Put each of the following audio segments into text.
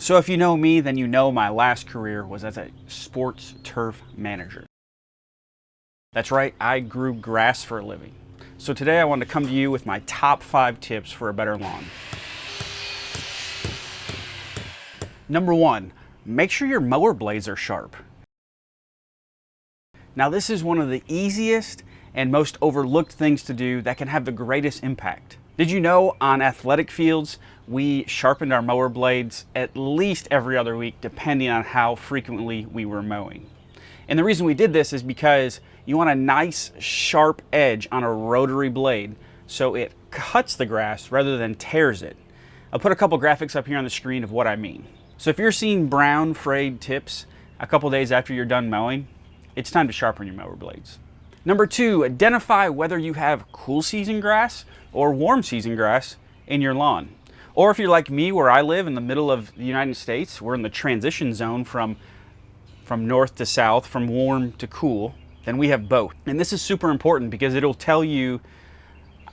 So if you know me, then you know my last career was as a sports turf manager. That's right, I grew grass for a living. So today I wanted to come to you with my top 5 tips for a better lawn. Number 1, make sure your mower blades are sharp. Now this is one of the easiest and most overlooked things to do that can have the greatest impact. Did you know on athletic fields, we sharpened our mower blades at least every other week, depending on how frequently we were mowing. And the reason we did this is because you want a nice sharp edge on a rotary blade so it cuts the grass rather than tears it. I'll put a couple graphics up here on the screen of what I mean. So if you're seeing brown frayed tips a couple days after you're done mowing, it's time to sharpen your mower blades. Number 2, identify whether you have cool season grass or warm season grass in your lawn. Or if you're like me, where I live in the middle of the United States, we're in the transition zone from north to south, from warm to cool, then we have both. And this is super important because it'll tell you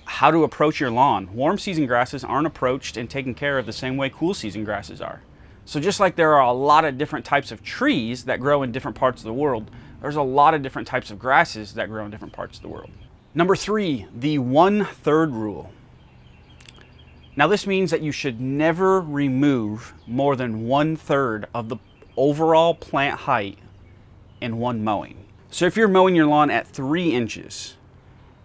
how to approach your lawn. Warm season grasses aren't approached and taken care of the same way cool season grasses are. So just like there are a lot of different types of trees that grow in different parts of the world, there's a lot of different types of grasses that grow in different parts of the world. Number 3, the 1/3 rule. Now this means that you should never remove more than 1/3 of the overall plant height in one mowing. So if you're mowing your lawn at 3 inches,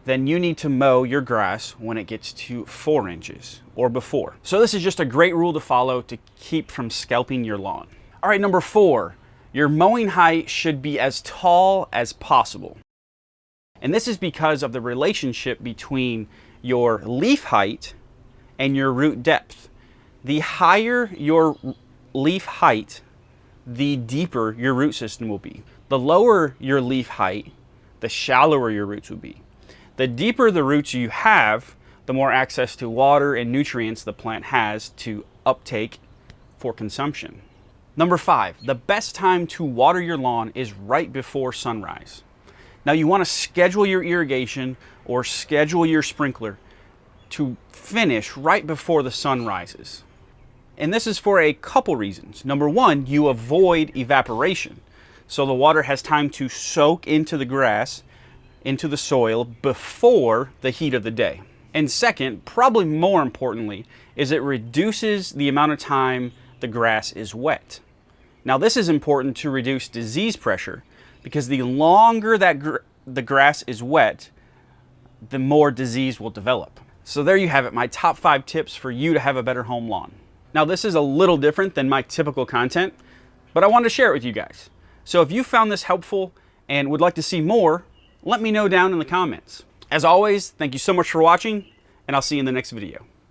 then you need to mow your grass when it gets to 4 inches or before. So this is just a great rule to follow to keep from scalping your lawn. All right, number 4, your mowing height should be as tall as possible. And this is because of the relationship between your leaf height and your root depth. The higher your leaf height, the deeper your root system will be. The lower your leaf height, the shallower your roots will be. The deeper the roots you have, the more access to water and nutrients the plant has to uptake for consumption. Number 5, the best time to water your lawn is right before sunrise. Now you want to schedule your irrigation or schedule your sprinkler to finish right before the sun rises. And this is for a couple reasons. Number 1, you avoid evaporation. So the water has time to soak into the grass, into the soil before the heat of the day. And second, probably more importantly, is it reduces the amount of time the grass is wet. Now this is important to reduce disease pressure because the longer that the grass is wet, the more disease will develop. So there you have it, my top 5 tips for you to have a better home lawn. Now this is a little different than my typical content, but I wanted to share it with you guys. So if you found this helpful and would like to see more, let me know down in the comments. As always, thank you so much for watching, and I'll see you in the next video.